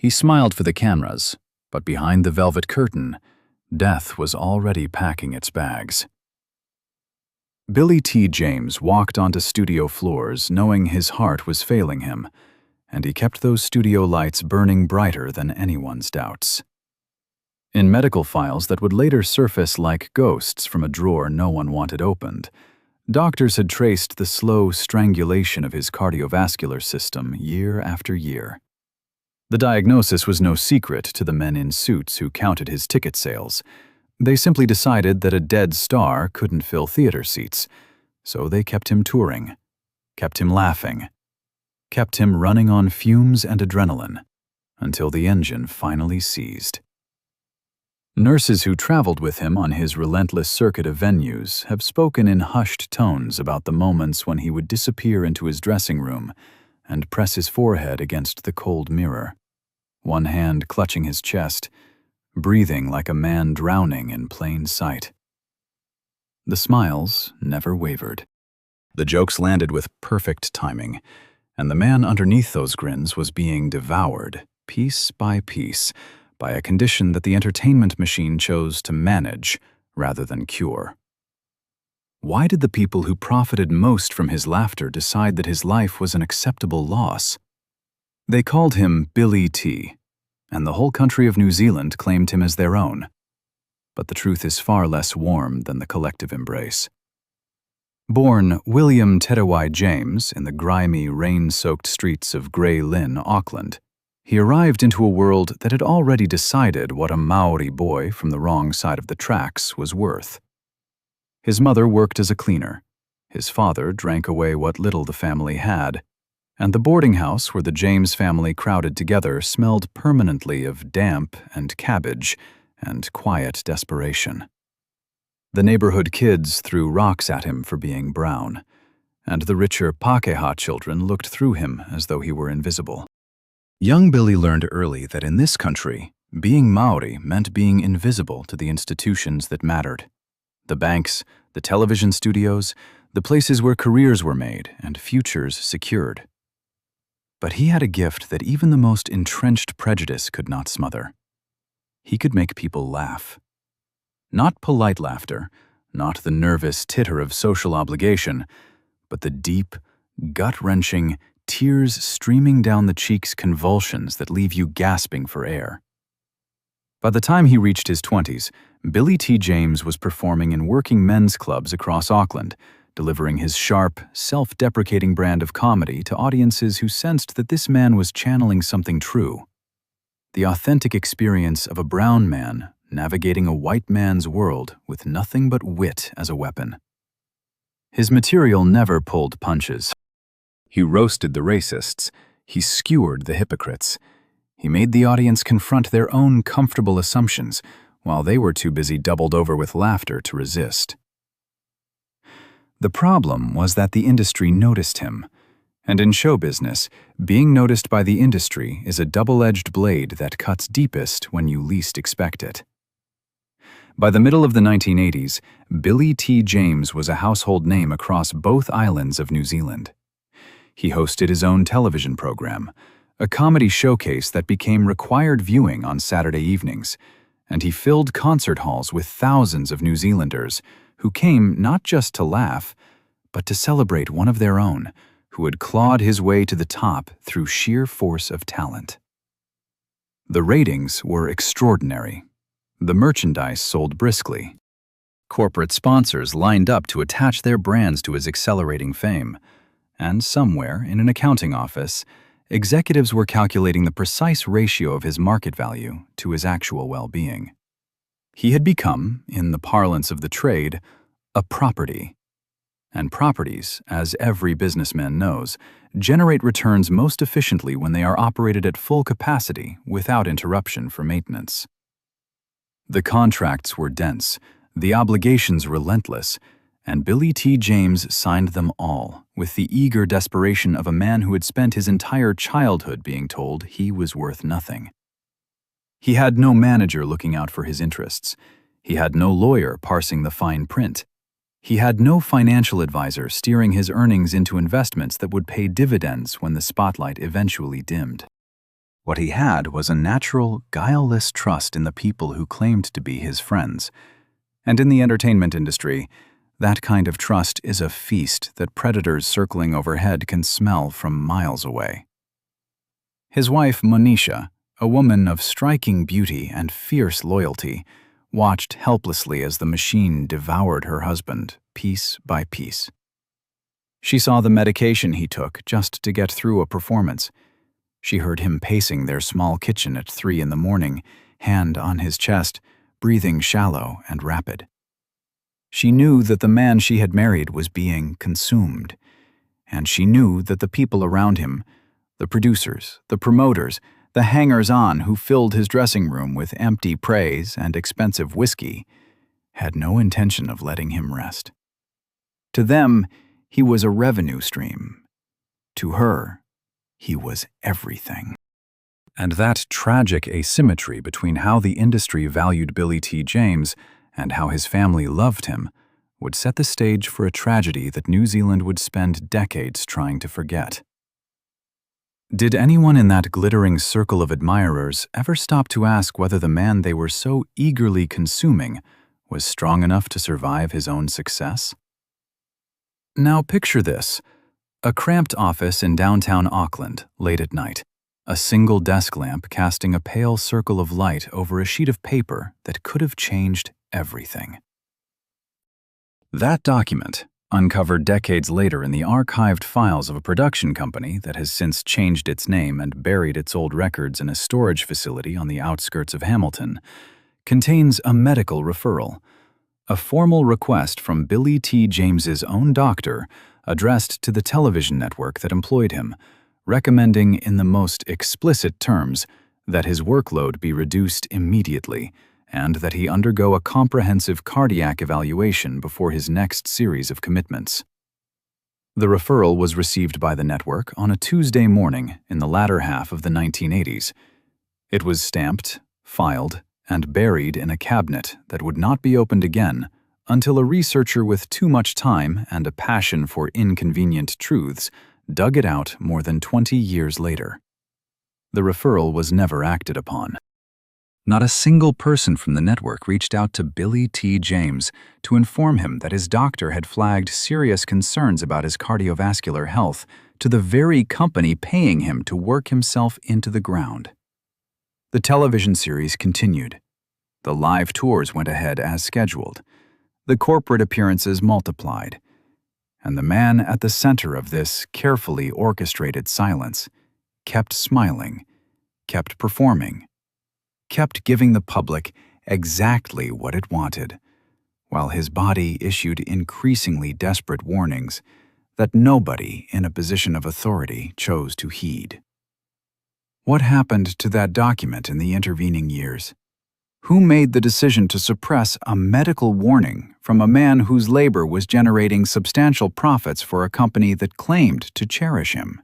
He smiled for the cameras, but behind the velvet curtain, death was already packing its bags. Billy T. James walked onto studio floors knowing his heart was failing him, and he kept those studio lights burning brighter than anyone's doubts. In medical files that would later surface like ghosts from a drawer no one wanted opened, doctors had traced the slow strangulation of his cardiovascular system year after year. The diagnosis was no secret to the men in suits who counted his ticket sales. They simply decided that a dead star couldn't fill theater seats, so they kept him touring, kept him laughing, kept him running on fumes and adrenaline, until the engine finally seized. Nurses who traveled with him on his relentless circuit of venues have spoken in hushed tones about the moments when he would disappear into his dressing room and press his forehead against the cold mirror, one hand clutching his chest, breathing like a man drowning in plain sight. The smiles never wavered. The jokes landed with perfect timing, and the man underneath those grins was being devoured, piece by piece, by a condition that the entertainment machine chose to manage rather than cure. Why did the people who profited most from his laughter decide that his life was an acceptable loss? They called him Billy T., and the whole country of New Zealand claimed him as their own. But the truth is far less warm than the collective embrace. Born William Tedawai James in the grimy, rain-soaked streets of Grey Lynn, Auckland, he arrived into a world that had already decided what a Maori boy from the wrong side of the tracks was worth. His mother worked as a cleaner, his father drank away what little the family had, and the boarding house where the James family crowded together smelled permanently of damp and cabbage and quiet desperation. The neighborhood kids threw rocks at him for being brown, and the richer Pakeha children looked through him as though he were invisible. Young Billy learned early that in this country, being Maori meant being invisible to the institutions that mattered. The banks, the television studios, the places where careers were made and futures secured. But he had a gift that even the most entrenched prejudice could not smother. He could make people laugh. Not polite laughter, not the nervous titter of social obligation, but the deep, gut-wrenching, tears streaming down the cheeks convulsions that leave you gasping for air. By the time he reached his 20s, Billy T. James was performing in working men's clubs across Auckland, delivering his sharp, self-deprecating brand of comedy to audiences who sensed that this man was channeling something true. The authentic experience of a brown man navigating a white man's world with nothing but wit as a weapon. His material never pulled punches. He roasted the racists. He skewered the hypocrites. He made the audience confront their own comfortable assumptions, while they were too busy doubled over with laughter to resist. The problem was that the industry noticed him, and in show business, being noticed by the industry is a double-edged blade that cuts deepest when you least expect it. By the middle of the 1980s, Billy T. James was a household name across both islands of New Zealand. He hosted his own television program, a comedy showcase that became required viewing on Saturday evenings, and he filled concert halls with thousands of New Zealanders who came not just to laugh, but to celebrate one of their own who had clawed his way to the top through sheer force of talent. The ratings were extraordinary. The merchandise sold briskly. Corporate sponsors lined up to attach their brands to his accelerating fame, and somewhere in an accounting office, executives were calculating the precise ratio of his market value to his actual well-being. He had become, in the parlance of the trade, a property. And properties, as every businessman knows, generate returns most efficiently when they are operated at full capacity without interruption for maintenance. The contracts were dense, the obligations relentless, and Billy T. James signed them all with the eager desperation of a man who had spent his entire childhood being told he was worth nothing. He had no manager looking out for his interests. He had no lawyer parsing the fine print. He had no financial advisor steering his earnings into investments that would pay dividends when the spotlight eventually dimmed. What he had was a natural, guileless trust in the people who claimed to be his friends. And in the entertainment industry, that kind of trust is a feast that predators circling overhead can smell from miles away. His wife, Monisha, a woman of striking beauty and fierce loyalty, watched helplessly as the machine devoured her husband, piece by piece. She saw the medication he took just to get through a performance. She heard him pacing their small kitchen at 3 in the morning, hand on his chest, breathing shallow and rapid. She knew that the man she had married was being consumed, and she knew that the people around him, the producers, the promoters, the hangers-on who filled his dressing room with empty praise and expensive whiskey, had no intention of letting him rest. To them, he was a revenue stream. To her, he was everything. And that tragic asymmetry between how the industry valued Billy T. James and how his family loved him would set the stage for a tragedy that New Zealand would spend decades trying to forget. Did anyone in that glittering circle of admirers ever stop to ask whether the man they were so eagerly consuming was strong enough to survive his own success? Now picture this: a cramped office in downtown Auckland, late at night, a single desk lamp casting a pale circle of light over a sheet of paper that could have changed everything. That document, uncovered decades later in the archived files of a production company that has since changed its name and buried its old records in a storage facility on the outskirts of Hamilton, contains a medical referral, a formal request from Billy T. James's own doctor addressed to the television network that employed him, recommending in the most explicit terms that his workload be reduced immediately and that he undergo a comprehensive cardiac evaluation before his next series of commitments. The referral was received by the network on a Tuesday morning in the latter half of the 1980s. It was stamped, filed, and buried in a cabinet that would not be opened again until a researcher with too much time and a passion for inconvenient truths dug it out more than 20 years later. The referral was never acted upon. Not a single person from the network reached out to Billy T. James to inform him that his doctor had flagged serious concerns about his cardiovascular health to the very company paying him to work himself into the ground. The television series continued. The live tours went ahead as scheduled. The corporate appearances multiplied. And the man at the center of this carefully orchestrated silence kept smiling, kept performing, kept giving the public exactly what it wanted, while his body issued increasingly desperate warnings that nobody in a position of authority chose to heed. What happened to that document in the intervening years? Who made the decision to suppress a medical warning from a man whose labor was generating substantial profits for a company that claimed to cherish him?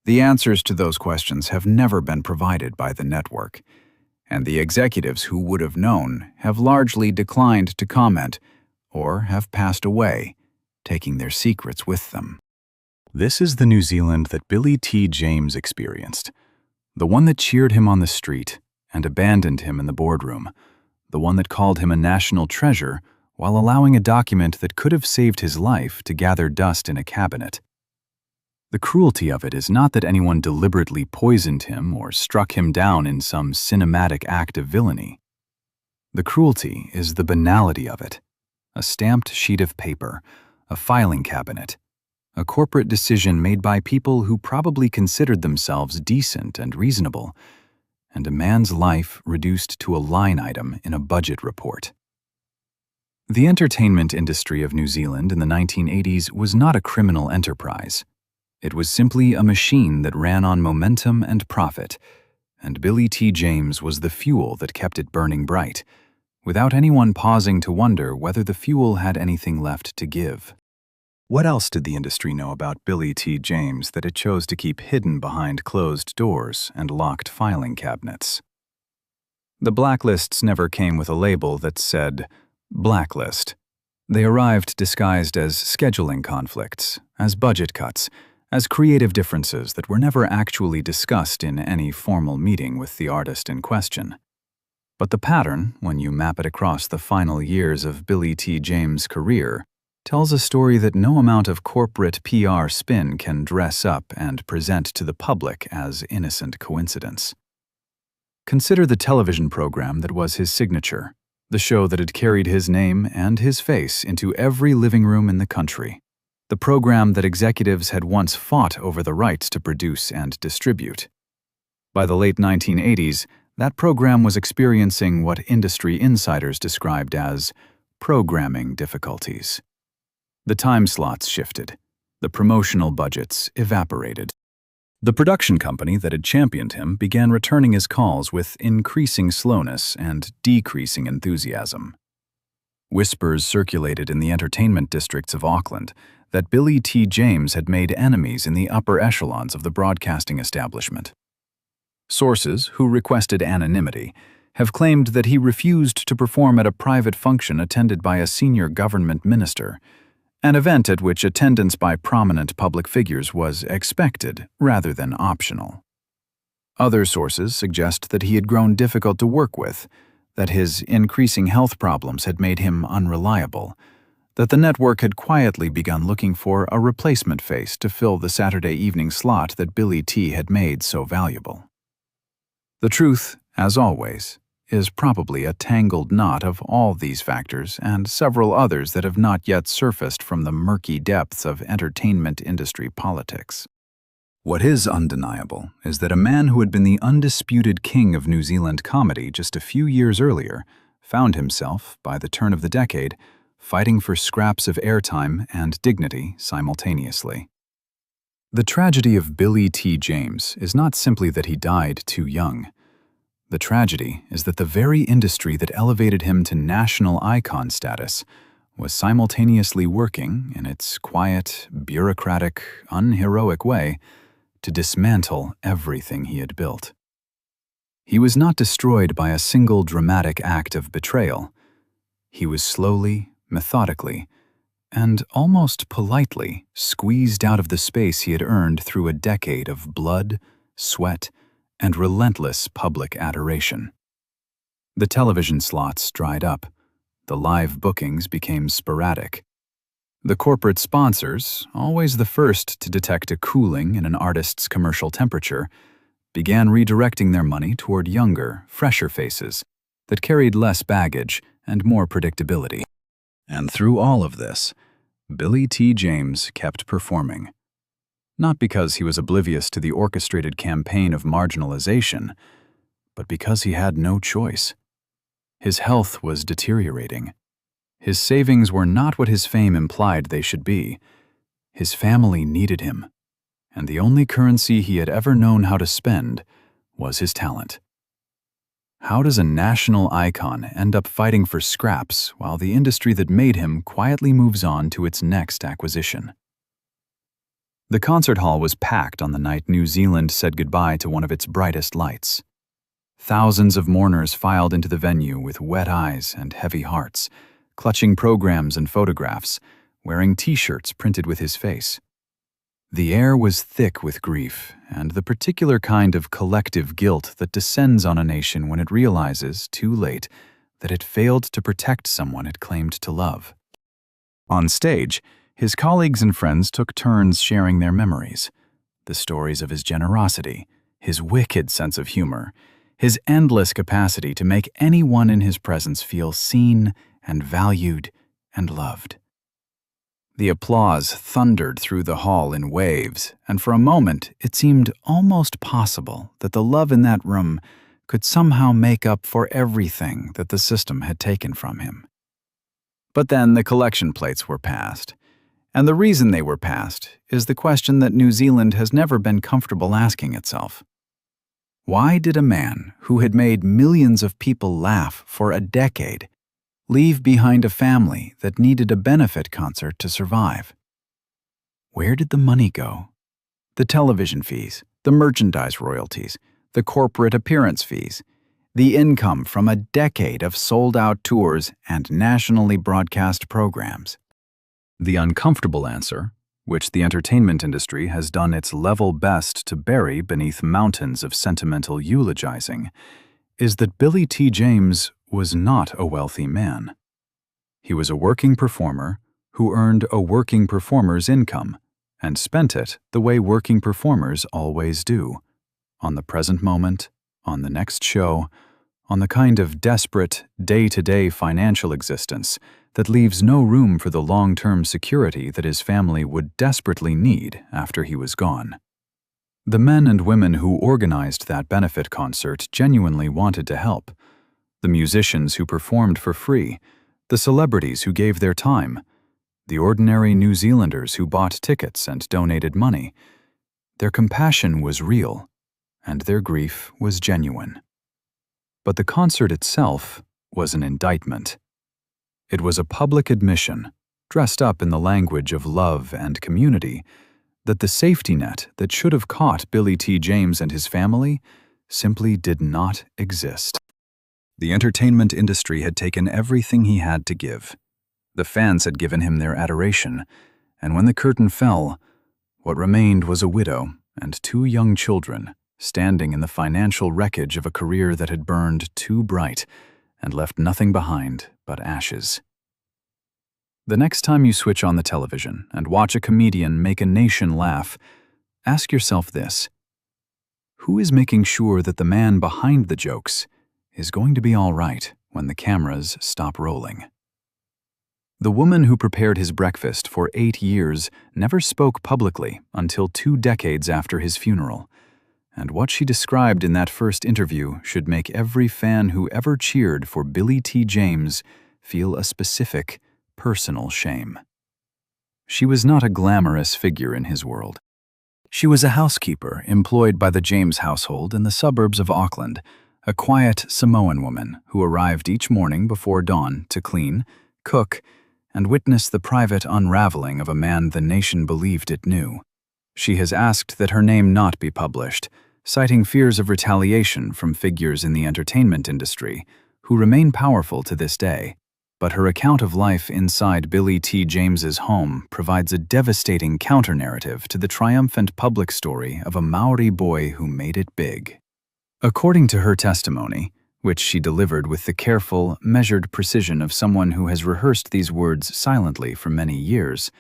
The answers to those questions have never been provided by the network, and the executives who would have known have largely declined to comment or have passed away, taking their secrets with them. This is the New Zealand that Billy T. James experienced, the one that cheered him on the street and abandoned him in the boardroom, the one that called him a national treasure while allowing a document that could have saved his life to gather dust in a cabinet. The cruelty of it is not that anyone deliberately poisoned him or struck him down in some cinematic act of villainy. The cruelty is the banality of it: a stamped sheet of paper, a filing cabinet, a corporate decision made by people who probably considered themselves decent and reasonable, and a man's life reduced to a line item in a budget report. The entertainment industry of New Zealand in the 1980s was not a criminal enterprise. It was simply a machine that ran on momentum and profit, and Billy T. James was the fuel that kept it burning bright, without anyone pausing to wonder whether the fuel had anything left to give. What else did the industry know about Billy T. James that it chose to keep hidden behind closed doors and locked filing cabinets? The blacklists never came with a label that said "Blacklist." They arrived disguised as scheduling conflicts, as budget cuts, as creative differences that were never actually discussed in any formal meeting with the artist in question. But the pattern, when you map it across the final years of Billy T. James' career, tells a story that no amount of corporate PR spin can dress up and present to the public as innocent coincidence. Consider the television program that was his signature, the show that had carried his name and his face into every living room in the country, the program that executives had once fought over the rights to produce and distribute. By the late 1980s, that program was experiencing what industry insiders described as programming difficulties. The time slots shifted. The promotional budgets evaporated. The production company that had championed him began returning his calls with increasing slowness and decreasing enthusiasm. Whispers circulated in the entertainment districts of Auckland that Billy T. James had made enemies in the upper echelons of the broadcasting establishment. Sources, who requested anonymity, have claimed that he refused to perform at a private function attended by a senior government minister, an event at which attendance by prominent public figures was expected rather than optional. Other sources suggest that he had grown difficult to work with, that his increasing health problems had made him unreliable, that the network had quietly begun looking for a replacement face to fill the Saturday evening slot that Billy T. had made so valuable. The truth, as always, is probably a tangled knot of all these factors and several others that have not yet surfaced from the murky depths of entertainment industry politics. What is undeniable is that a man who had been the undisputed king of New Zealand comedy just a few years earlier found himself, by the turn of the decade, fighting for scraps of airtime and dignity simultaneously. The tragedy of Billy T. James is not simply that he died too young. The tragedy is that the very industry that elevated him to national icon status was simultaneously working, in its quiet, bureaucratic, unheroic way, to dismantle everything he had built. He was not destroyed by a single dramatic act of betrayal. He was slowly, methodically, and almost politely squeezed out of the space he had earned through a decade of blood, sweat, and relentless public adoration. The television slots dried up. The live bookings became sporadic. The corporate sponsors, always the first to detect a cooling in an artist's commercial temperature, began redirecting their money toward younger, fresher faces that carried less baggage and more predictability. And through all of this, Billy T. James kept performing. Not because he was oblivious to the orchestrated campaign of marginalization, but because he had no choice. His health was deteriorating. His savings were not what his fame implied they should be. His family needed him, and the only currency he had ever known how to spend was his talent. How does a national icon end up fighting for scraps while the industry that made him quietly moves on to its next acquisition? The concert hall was packed on the night New Zealand said goodbye to one of its brightest lights. Thousands of mourners filed into the venue with wet eyes and heavy hearts, clutching programs and photographs, wearing T-shirts printed with his face. The air was thick with grief and the particular kind of collective guilt that descends on a nation when it realizes, too late, that it failed to protect someone it claimed to love. On stage, his colleagues and friends took turns sharing their memories, the stories of his generosity, his wicked sense of humor, his endless capacity to make anyone in his presence feel seen and valued and loved. The applause thundered through the hall in waves, and for a moment it seemed almost possible that the love in that room could somehow make up for everything that the system had taken from him. But then the collection plates were passed. And the reason they were passed is the question that New Zealand has never been comfortable asking itself. Why did a man who had made millions of people laugh for a decade leave behind a family that needed a benefit concert to survive? Where did the money go? The television fees, the merchandise royalties, the corporate appearance fees, the income from a decade of sold-out tours and nationally broadcast programs. The uncomfortable answer which the entertainment industry has done its level best to bury beneath mountains of sentimental eulogizing, is that Billy T. James was not a wealthy man. He was a working performer who earned a working performer's income and spent it the way working performers always do, on the present moment, on the next show, on the kind of desperate, day-to-day financial existence that leaves no room for the long-term security that his family would desperately need after he was gone. The men and women who organized that benefit concert genuinely wanted to help. The musicians who performed for free, the celebrities who gave their time, the ordinary New Zealanders who bought tickets and donated money. Their compassion was real, and their grief was genuine. But the concert itself was an indictment. It was a public admission, dressed up in the language of love and community, that the safety net that should have caught Billy T. James and his family simply did not exist. The entertainment industry had taken everything he had to give. The fans had given him their adoration, and when the curtain fell, what remained was a widow and 2 young children, standing in the financial wreckage of a career that had burned too bright and left nothing behind but ashes. The next time you switch on the television and watch a comedian make a nation laugh, ask yourself this: who is making sure that the man behind the jokes is going to be all right when the cameras stop rolling? The woman who prepared his breakfast for 8 years never spoke publicly until 2 decades after his funeral. And what she described in that first interview should make every fan who ever cheered for Billy T. James feel a specific, personal shame. She was not a glamorous figure in his world. She was a housekeeper employed by the James household in the suburbs of Auckland, a quiet Samoan woman who arrived each morning before dawn to clean, cook, and witness the private unraveling of a man the nation believed it knew. She has asked that her name not be published, citing fears of retaliation from figures in the entertainment industry who remain powerful to this day. But her account of life inside Billy T. James's home provides a devastating counter-narrative to the triumphant public story of a Maori boy who made it big. According to her testimony, which she delivered with the careful, measured precision of someone who has rehearsed these words silently for many years,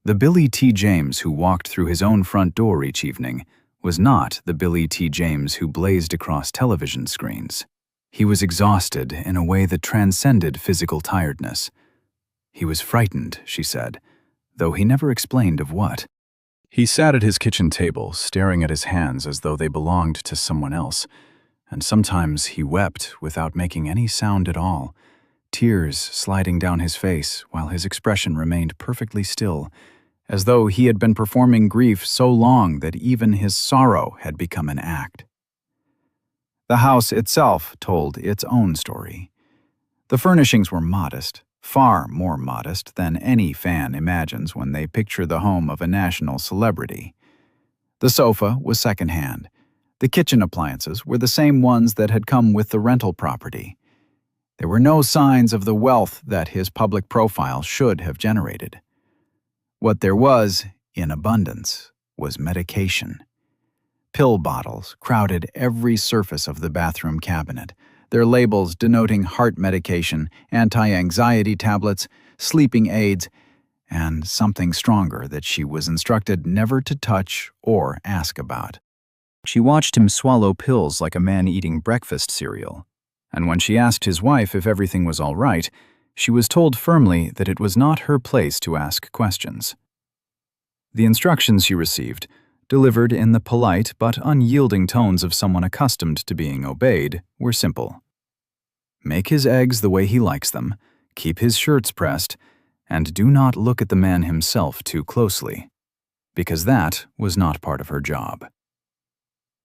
the Billy T. James who walked through his own front door each evening was not the Billy T. James who blazed across television screens. He was exhausted in a way that transcended physical tiredness. He was frightened, she said, though he never explained of what. He sat at his kitchen table, staring at his hands as though they belonged to someone else, and sometimes he wept without making any sound at all, tears sliding down his face while his expression remained perfectly still, as though he had been performing grief so long that even his sorrow had become an act. The house itself told its own story. The furnishings were modest, far more modest than any fan imagines when they picture the home of a national celebrity. The sofa was secondhand. The kitchen appliances were the same ones that had come with the rental property. There were no signs of the wealth that his public profile should have generated. What there was, in abundance, was medication. Pill bottles crowded every surface of the bathroom cabinet, their labels denoting heart medication, anti-anxiety tablets, sleeping aids, and something stronger that she was instructed never to touch or ask about. She watched him swallow pills like a man eating breakfast cereal, and when she asked his wife if everything was all right, she was told firmly that it was not her place to ask questions. The instructions she received, delivered in the polite but unyielding tones of someone accustomed to being obeyed, were simple. Make his eggs the way he likes them, keep his shirts pressed, and do not look at the man himself too closely, because that was not part of her job.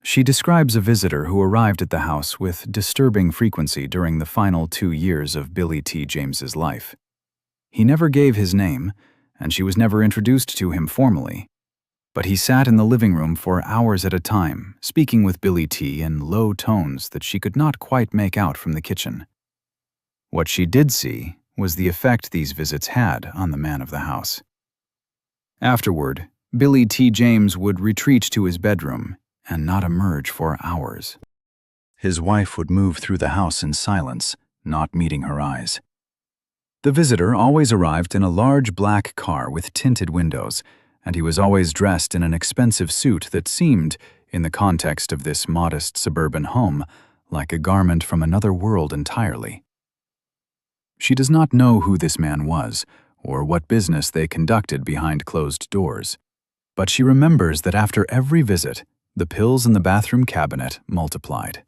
She describes a visitor who arrived at the house with disturbing frequency during the final 2 years of Billy T. James's life. He never gave his name, and she was never introduced to him formally. But he sat in the living room for hours at a time, speaking with Billy T. in low tones that she could not quite make out from the kitchen. What she did see was the effect these visits had on the man of the house. Afterward, Billy T. James would retreat to his bedroom and not emerge for hours. His wife would move through the house in silence, not meeting her eyes. The visitor always arrived in a large black car with tinted windows, and he was always dressed in an expensive suit that seemed, in the context of this modest suburban home, like a garment from another world entirely. She does not know who this man was, or what business they conducted behind closed doors, but she remembers that after every visit, the pills in the bathroom cabinet multiplied.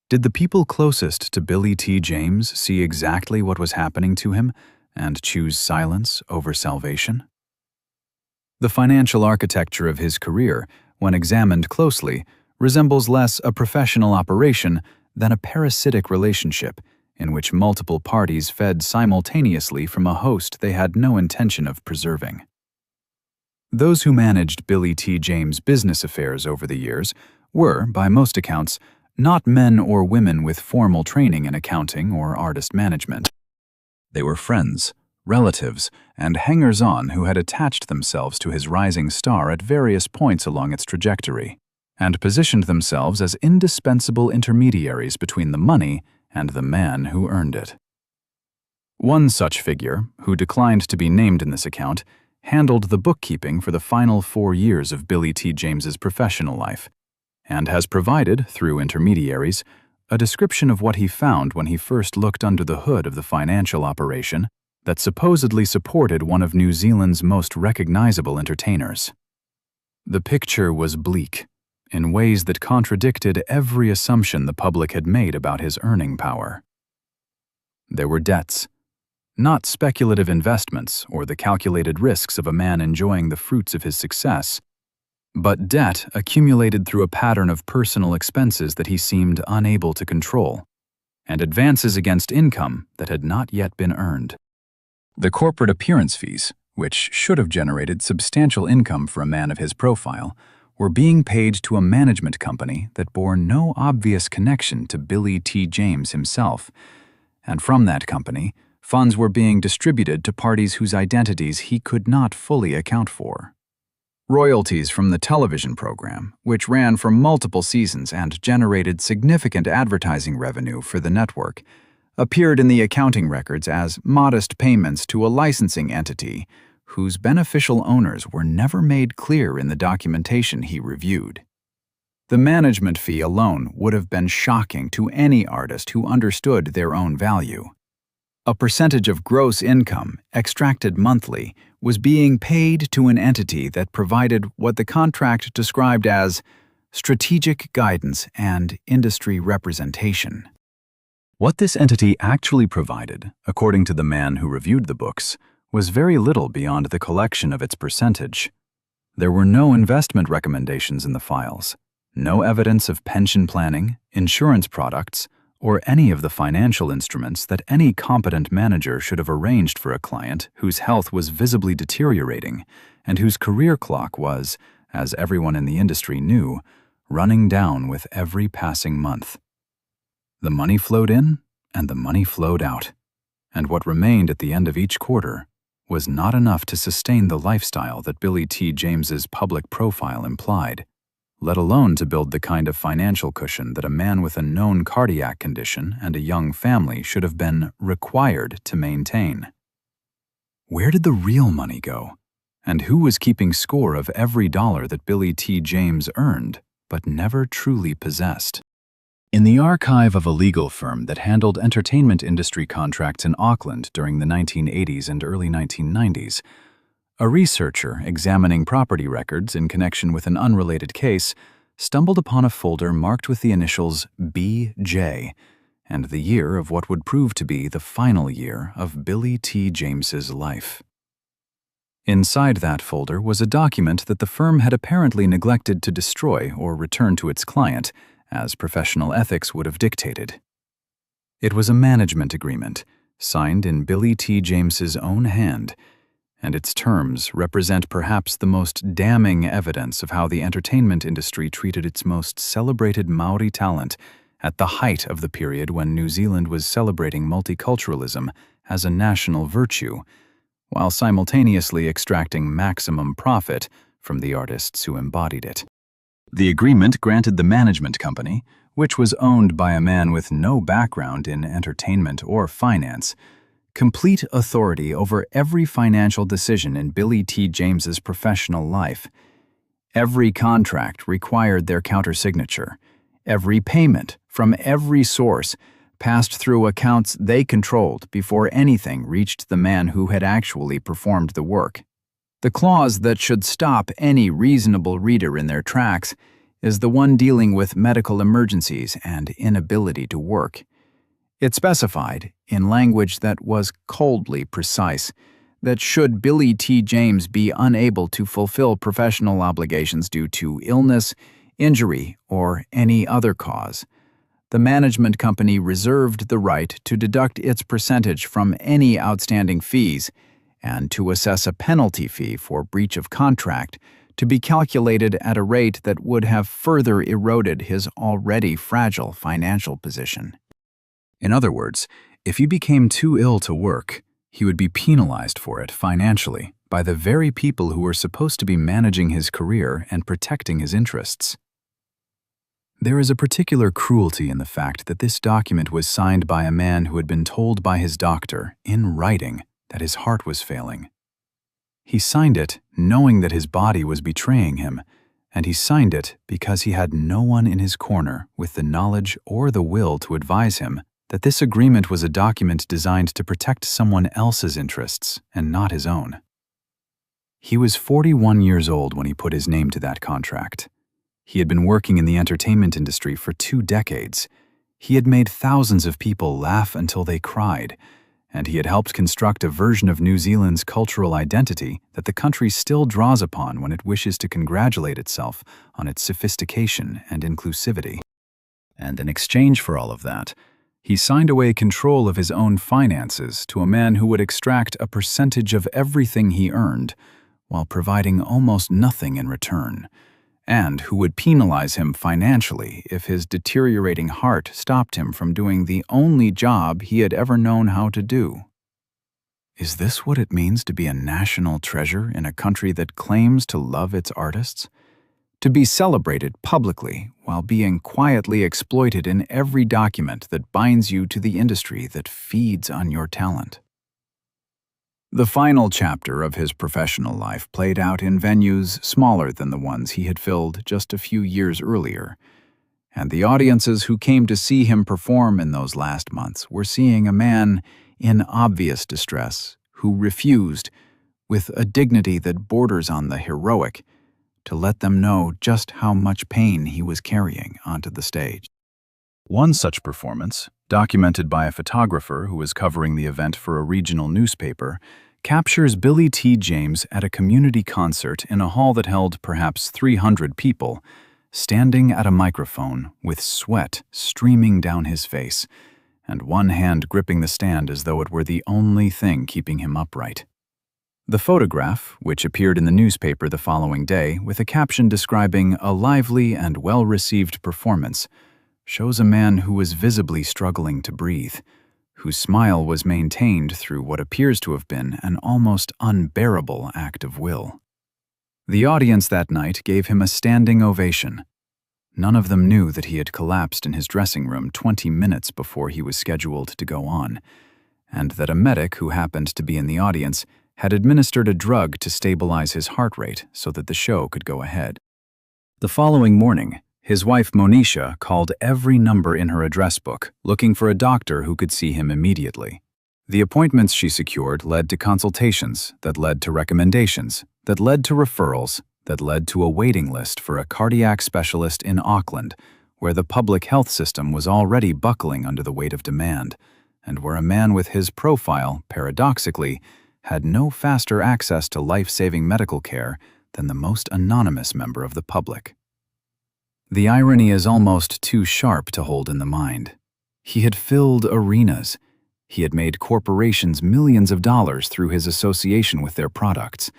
Did the people closest to Billy T. James see exactly what was happening to him and choose silence over salvation? The financial architecture of his career, when examined closely, resembles less a professional operation than a parasitic relationship in which multiple parties fed simultaneously from a host they had no intention of preserving. Those who managed Billy T. James' business affairs over the years were, by most accounts, not men or women with formal training in accounting or artist management. They were friends, relatives, and hangers-on who had attached themselves to his rising star at various points along its trajectory, and positioned themselves as indispensable intermediaries between the money and the man who earned it. One such figure, who declined to be named in this account, handled the bookkeeping for the final 4 years of Billy T. James's professional life, and has provided, through intermediaries, a description of what he found when he first looked under the hood of the financial operation that supposedly supported one of New Zealand's most recognizable entertainers. The picture was bleak, in ways that contradicted every assumption the public had made about his earning power. There were debts, not speculative investments or the calculated risks of a man enjoying the fruits of his success, but debt accumulated through a pattern of personal expenses that he seemed unable to control, and advances against income that had not yet been earned. The corporate appearance fees, which should have generated substantial income for a man of his profile, were being paid to a management company that bore no obvious connection to Billy T. James himself, and from that company, funds were being distributed to parties whose identities he could not fully account for. Royalties from the television program, which ran for multiple seasons and generated significant advertising revenue for the network, appeared in the accounting records as modest payments to a licensing entity whose beneficial owners were never made clear in the documentation he reviewed. The management fee alone would have been shocking to any artist who understood their own value. A percentage of gross income, extracted monthly, was being paid to an entity that provided what the contract described as strategic guidance and industry representation. What this entity actually provided, according to the man who reviewed the books, was very little beyond the collection of its percentage. There were no investment recommendations in the files, no evidence of pension planning, insurance products, or any of the financial instruments that any competent manager should have arranged for a client whose health was visibly deteriorating and whose career clock was, as everyone in the industry knew, running down with every passing month. The money flowed in and the money flowed out, and what remained at the end of each quarter was not enough to sustain the lifestyle that Billy T. James's public profile implied, let alone to build the kind of financial cushion that a man with a known cardiac condition and a young family should have been required to maintain. Where did the real money go? And who was keeping score of every dollar that Billy T. James earned but never truly possessed? In the archive of a legal firm that handled entertainment industry contracts in Auckland during the 1980s and early 1990s, a researcher examining property records in connection with an unrelated case stumbled upon a folder marked with the initials B.J. and the year of what would prove to be the final year of Billy T. James's life. Inside that folder was a document that the firm had apparently neglected to destroy or return to its client, as professional ethics would have dictated. It was a management agreement, signed in Billy T. James's own hand, and its terms represent perhaps the most damning evidence of how the entertainment industry treated its most celebrated Maori talent at the height of the period when New Zealand was celebrating multiculturalism as a national virtue, while simultaneously extracting maximum profit from the artists who embodied it. The agreement granted the management company, which was owned by a man with no background in entertainment or finance, complete authority over every financial decision in Billy T. James's professional life. Every contract required their countersignature. Every payment from every source passed through accounts they controlled before anything reached the man who had actually performed the work. The clause that should stop any reasonable reader in their tracks is the one dealing with medical emergencies and inability to work. It specified, in language that was coldly precise, that should Billy T. James be unable to fulfill professional obligations due to illness, injury, or any other cause, the management company reserved the right to deduct its percentage from any outstanding fees and to assess a penalty fee for breach of contract to be calculated at a rate that would have further eroded his already fragile financial position. In other words, if he became too ill to work, he would be penalized for it financially by the very people who were supposed to be managing his career and protecting his interests. There is a particular cruelty in the fact that this document was signed by a man who had been told by his doctor, in writing, that his heart was failing. He signed it knowing that his body was betraying him, and he signed it because he had no one in his corner with the knowledge or the will to advise him that this agreement was a document designed to protect someone else's interests and not his own. He was 41 years old when he put his name to that contract. He had been working in the entertainment industry for 2 decades. He had made thousands of people laugh until they cried, and he had helped construct a version of New Zealand's cultural identity that the country still draws upon when it wishes to congratulate itself on its sophistication and inclusivity. And in exchange for all of that, he signed away control of his own finances to a man who would extract a percentage of everything he earned, while providing almost nothing in return, and who would penalize him financially if his deteriorating heart stopped him from doing the only job he had ever known how to do. Is this what it means to be a national treasure in a country that claims to love its artists? To be celebrated publicly while being quietly exploited in every document that binds you to the industry that feeds on your talent. The final chapter of his professional life played out in venues smaller than the ones he had filled just a few years earlier, and the audiences who came to see him perform in those last months were seeing a man in obvious distress who refused, with a dignity that borders on the heroic, to let them know just how much pain he was carrying onto the stage. One such performance, documented by a photographer who was covering the event for a regional newspaper, captures Billy T. James at a community concert in a hall that held perhaps 300 people, standing at a microphone with sweat streaming down his face, and one hand gripping the stand as though it were the only thing keeping him upright. The photograph, which appeared in the newspaper the following day with a caption describing a lively and well-received performance, shows a man who was visibly struggling to breathe, whose smile was maintained through what appears to have been an almost unbearable act of will. The audience that night gave him a standing ovation. None of them knew that he had collapsed in his dressing room 20 minutes before he was scheduled to go on, and that a medic who happened to be in the audience had administered a drug to stabilize his heart rate so that the show could go ahead. The following morning, his wife Monisha called every number in her address book, looking for a doctor who could see him immediately. The appointments she secured led to consultations, that led to recommendations, that led to referrals, that led to a waiting list for a cardiac specialist in Auckland, where the public health system was already buckling under the weight of demand, and where a man with his profile, paradoxically, had no faster access to life-saving medical care than the most anonymous member of the public. The irony is almost too sharp to hold in the mind. He had filled arenas. He had made corporations millions of dollars through his association with their products.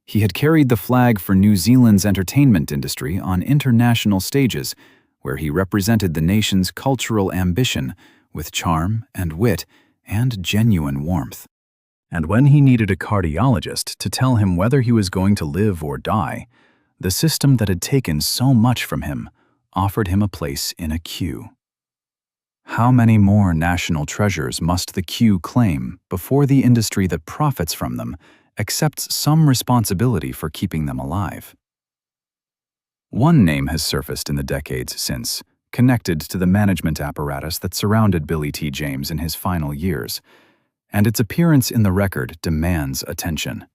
He had carried the flag for New Zealand's entertainment industry on international stages, where he represented the nation's cultural ambition with charm and wit and genuine warmth. And when he needed a cardiologist to tell him whether he was going to live or die, the system that had taken so much from him offered him a place in a queue. How many more national treasures must the queue claim before the industry that profits from them accepts some responsibility for keeping them alive? One name has surfaced in the decades since, connected to the management apparatus that surrounded Billy T. James in his final years, and its appearance in the record demands attention.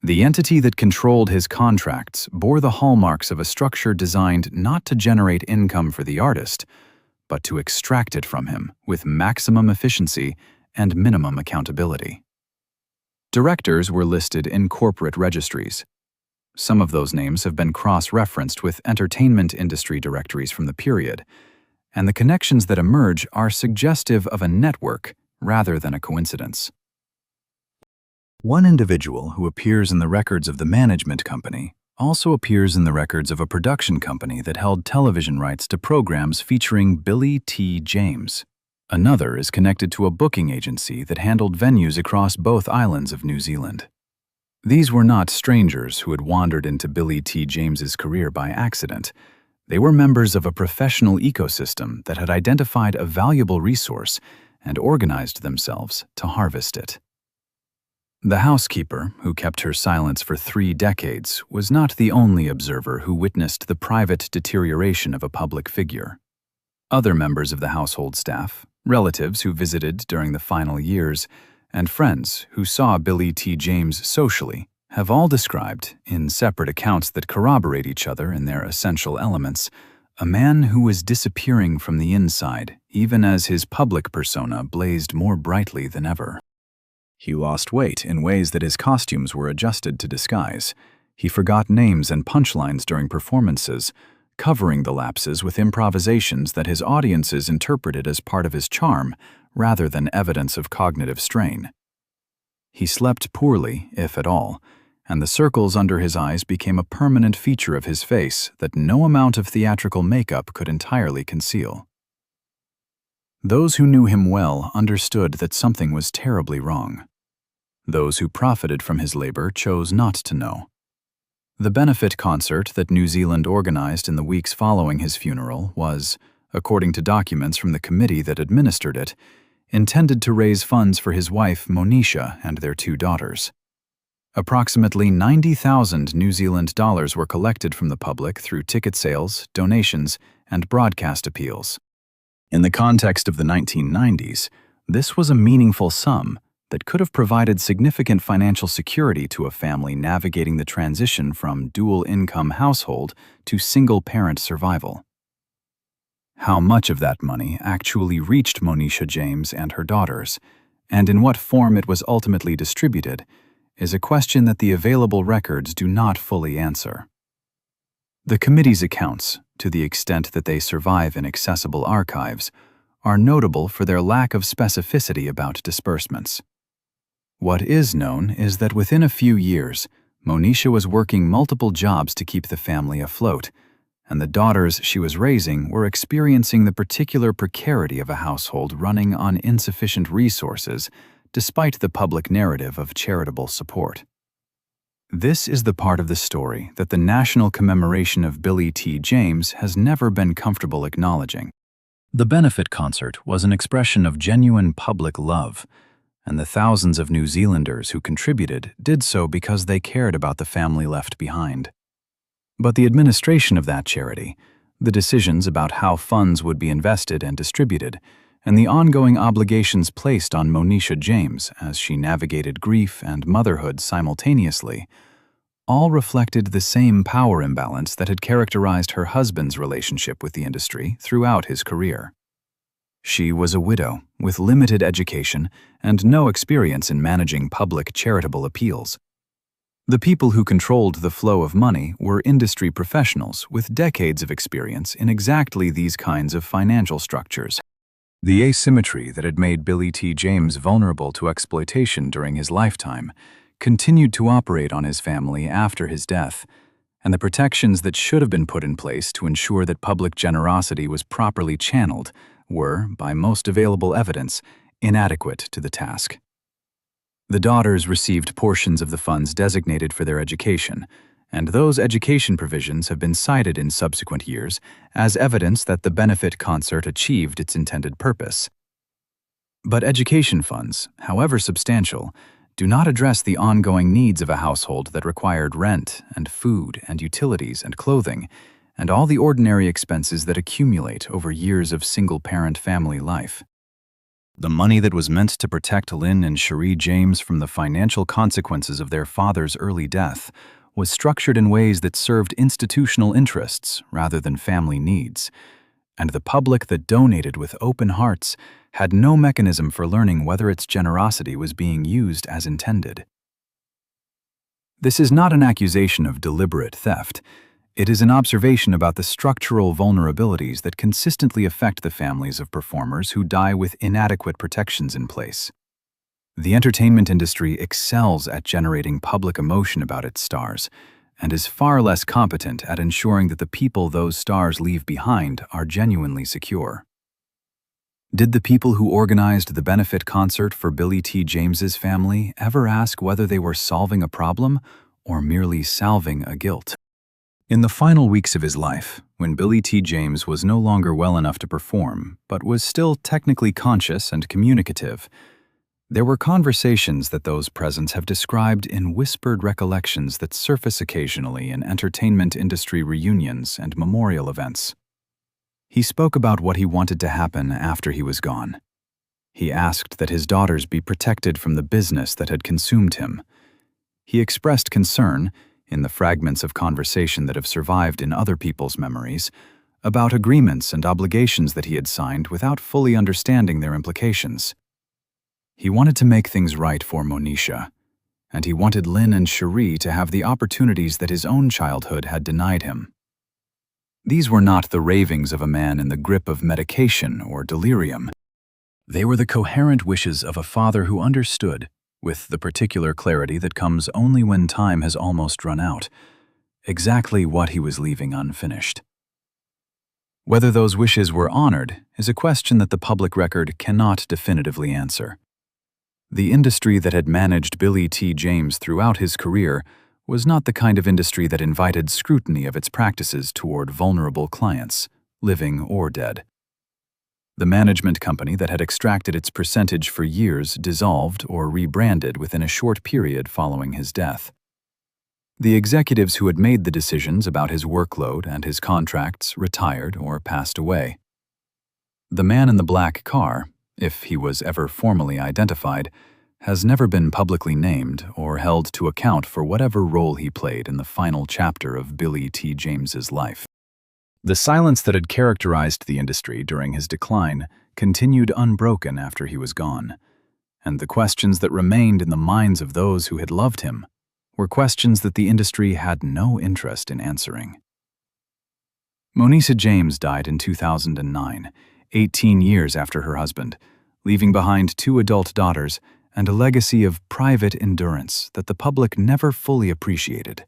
The entity that controlled his contracts bore the hallmarks of a structure designed not to generate income for the artist, but to extract it from him with maximum efficiency and minimum accountability. Directors were listed in corporate registries. Some of those names have been cross-referenced with entertainment industry directories from the period, and the connections that emerge are suggestive of a network rather than a coincidence. One individual who appears in the records of the management company also appears in the records of a production company that held television rights to programs featuring Billy T. James. Another is connected to a booking agency that handled venues across both islands of New Zealand. These were not strangers who had wandered into Billy T. James's career by accident. They were members of a professional ecosystem that had identified a valuable resource and organized themselves to harvest it. The housekeeper, who kept her silence for 3 decades, was not the only observer who witnessed the private deterioration of a public figure. Other members of the household staff, relatives who visited during the final years, and friends who saw Billy T. James socially, have all described, in separate accounts that corroborate each other in their essential elements, a man who was disappearing from the inside, even as his public persona blazed more brightly than ever. He lost weight in ways that his costumes were adjusted to disguise. He forgot names and punchlines during performances, covering the lapses with improvisations that his audiences interpreted as part of his charm rather than evidence of cognitive strain. He slept poorly, if at all, and the circles under his eyes became a permanent feature of his face that no amount of theatrical makeup could entirely conceal. Those who knew him well understood that something was terribly wrong. Those who profited from his labor chose not to know. The benefit concert that New Zealand organized in the weeks following his funeral was, according to documents from the committee that administered it, intended to raise funds for his wife Monisha and their 2 daughters. Approximately 90,000 New Zealand dollars were collected from the public through ticket sales, donations, and broadcast appeals. In the context of the 1990s, this was a meaningful sum that could have provided significant financial security to a family navigating the transition from dual-income household to single-parent survival. How much of that money actually reached Monisha James and her daughters, and in what form it was ultimately distributed, is a question that the available records do not fully answer. The committee's accounts, to the extent that they survive in accessible archives, are notable for their lack of specificity about disbursements. What is known is that within a few years, Monisha was working multiple jobs to keep the family afloat, and the daughters she was raising were experiencing the particular precarity of a household running on insufficient resources despite the public narrative of charitable support. This is the part of the story that the national commemoration of Billy T. James has never been comfortable acknowledging. The benefit concert was an expression of genuine public love, and the thousands of New Zealanders who contributed did so because they cared about the family left behind. But the administration of that charity, the decisions about how funds would be invested and distributed, and the ongoing obligations placed on Monisha James as she navigated grief and motherhood simultaneously, all reflected the same power imbalance that had characterized her husband's relationship with the industry throughout his career. She was a widow with limited education and no experience in managing public charitable appeals. The people who controlled the flow of money were industry professionals with decades of experience in exactly these kinds of financial structures. The asymmetry that had made Billy T. James vulnerable to exploitation during his lifetime continued to operate on his family after his death, and the protections that should have been put in place to ensure that public generosity was properly channeled were, by most available evidence, inadequate to the task. The daughters received portions of the funds designated for their education, and those education provisions have been cited in subsequent years as evidence that the benefit concert achieved its intended purpose. But education funds, however substantial, do not address the ongoing needs of a household that required rent and food and utilities and clothing, and all the ordinary expenses that accumulate over years of single-parent family life. The money that was meant to protect Lynn and Cherie James from the financial consequences of their father's early death was structured in ways that served institutional interests rather than family needs, and the public that donated with open hearts had no mechanism for learning whether its generosity was being used as intended. This is not an accusation of deliberate theft. It is an observation about the structural vulnerabilities that consistently affect the families of performers who die with inadequate protections in place. The entertainment industry excels at generating public emotion about its stars, and is far less competent at ensuring that the people those stars leave behind are genuinely secure. Did the people who organized the benefit concert for Billy T. James's family ever ask whether they were solving a problem or merely salving a guilt? In the final weeks of his life, when Billy T. James was no longer well enough to perform, but was still technically conscious and communicative, there were conversations that those present have described in whispered recollections that surface occasionally in entertainment industry reunions and memorial events. He spoke about what he wanted to happen after he was gone. He asked that his daughters be protected from the business that had consumed him. He expressed concern, in the fragments of conversation that have survived in other people's memories, about agreements and obligations that he had signed without fully understanding their implications. He wanted to make things right for Monisha, and he wanted Lynn and Cherie to have the opportunities that his own childhood had denied him. These were not the ravings of a man in the grip of medication or delirium. They were the coherent wishes of a father who understood, with the particular clarity that comes only when time has almost run out, exactly what he was leaving unfinished. Whether those wishes were honored is a question that the public record cannot definitively answer. The industry that had managed Billy T. James throughout his career was not the kind of industry that invited scrutiny of its practices toward vulnerable clients, living or dead. The management company that had extracted its percentage for years dissolved or rebranded within a short period following his death. The executives who had made the decisions about his workload and his contracts retired or passed away. The man in the black car, if he was ever formally identified, has never been publicly named or held to account for whatever role he played in the final chapter of Billy T. James's life. The silence that had characterized the industry during his decline continued unbroken after he was gone, and the questions that remained in the minds of those who had loved him were questions that the industry had no interest in answering. Monisha James died in 2009, 18 years after her husband, leaving behind 2 adult daughters and a legacy of private endurance that the public never fully appreciated.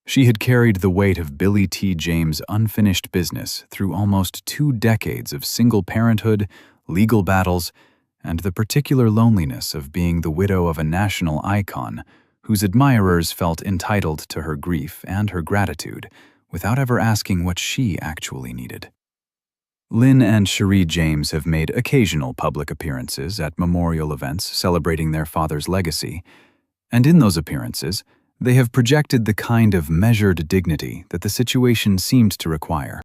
She had carried the weight of Billy T. James' unfinished business through almost 2 decades of single parenthood, legal battles, and the particular loneliness of being the widow of a national icon whose admirers felt entitled to her grief and her gratitude without ever asking what she actually needed. Lynn and Cherie James have made occasional public appearances at memorial events celebrating their father's legacy, and in those appearances, they have projected the kind of measured dignity that the situation seemed to require.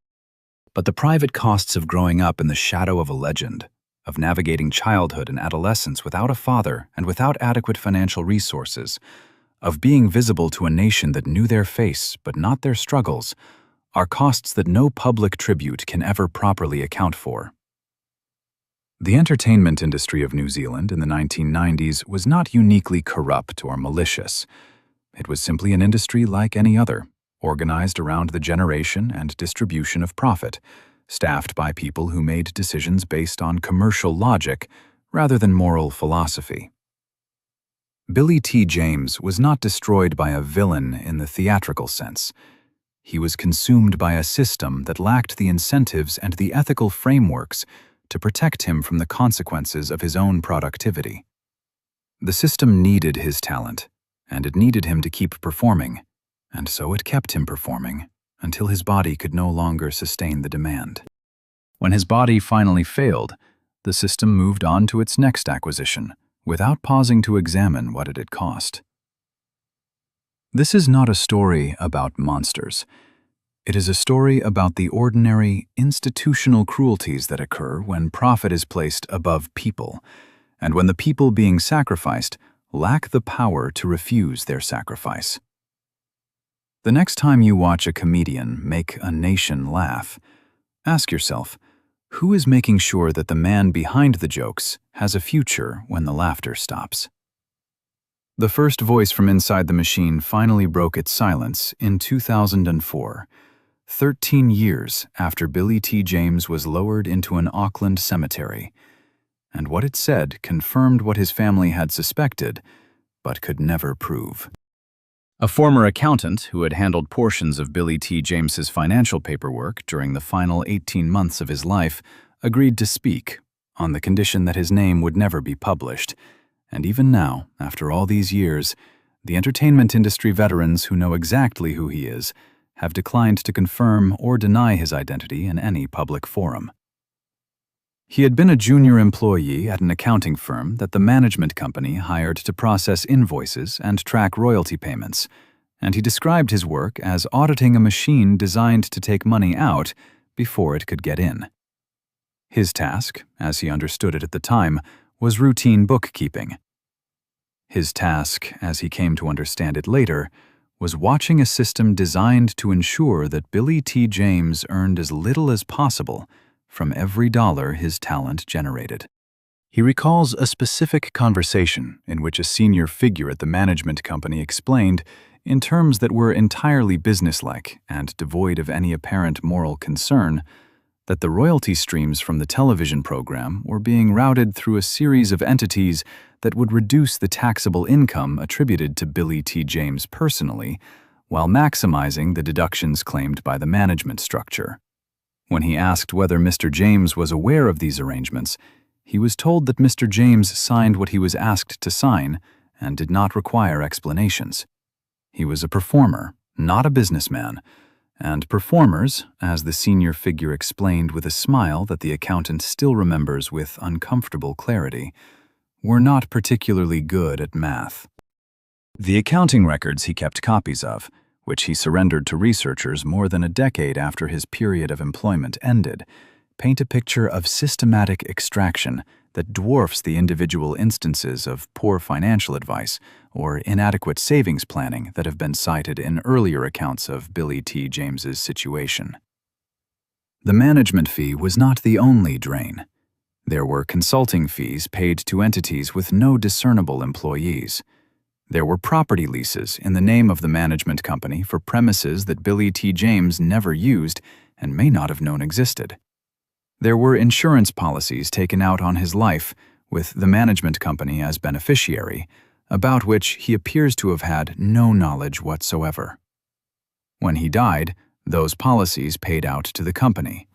But the private costs of growing up in the shadow of a legend, of navigating childhood and adolescence without a father and without adequate financial resources, of being visible to a nation that knew their face but not their struggles, are costs that no public tribute can ever properly account for. The entertainment industry of New Zealand in the 1990s was not uniquely corrupt or malicious. It was simply an industry like any other, organized around the generation and distribution of profit, staffed by people who made decisions based on commercial logic rather than moral philosophy. Billy T. James was not destroyed by a villain in the theatrical sense. He was consumed by a system that lacked the incentives and the ethical frameworks to protect him from the consequences of his own productivity. The system needed his talent, and it needed him to keep performing, and so it kept him performing until his body could no longer sustain the demand. When his body finally failed, the system moved on to its next acquisition, without pausing to examine what it had cost. This is not a story about monsters. It is a story about the ordinary, institutional cruelties that occur when profit is placed above people, and when the people being sacrificed lack the power to refuse their sacrifice. The next time you watch a comedian make a nation laugh, ask yourself, who is making sure that the man behind the jokes has a future when the laughter stops? The first voice from inside the machine finally broke its silence in 2004, 13 years after Billy T. James was lowered into an Auckland cemetery, and what it said confirmed what his family had suspected, but could never prove. A former accountant who had handled portions of Billy T. James's financial paperwork during the final 18 months of his life agreed to speak, on the condition that his name would never be published. And even now, after all these years, the entertainment industry veterans who know exactly who he is have declined to confirm or deny his identity in any public forum. He had been a junior employee at an accounting firm that the management company hired to process invoices and track royalty payments, and he described his work as auditing a machine designed to take money out before it could get in. His task, as he understood it at the time, was routine bookkeeping. His task, as he came to understand it later, was watching a system designed to ensure that Billy T. James earned as little as possible from every dollar his talent generated. He recalls a specific conversation in which a senior figure at the management company explained, in terms that were entirely businesslike and devoid of any apparent moral concern, that the royalty streams from the television program were being routed through a series of entities that would reduce the taxable income attributed to Billy T. James personally, while maximizing the deductions claimed by the management structure. When he asked whether Mr. James was aware of these arrangements, he was told that Mr. James signed what he was asked to sign and did not require explanations. He was a performer, not a businessman, and performers, as the senior figure explained with a smile that the accountant still remembers with uncomfortable clarity, were not particularly good at math. The accounting records he kept copies of, which he surrendered to researchers more than a decade after his period of employment ended, paint a picture of systematic extraction that dwarfs the individual instances of poor financial advice or inadequate savings planning that have been cited in earlier accounts of Billy T. James's situation. The management fee was not the only drain. There were consulting fees paid to entities with no discernible employees. There were property leases in the name of the management company for premises that Billy T. James never used and may not have known existed. There were insurance policies taken out on his life, with the management company as beneficiary, about which he appears to have had no knowledge whatsoever. When he died, those policies paid out to the company,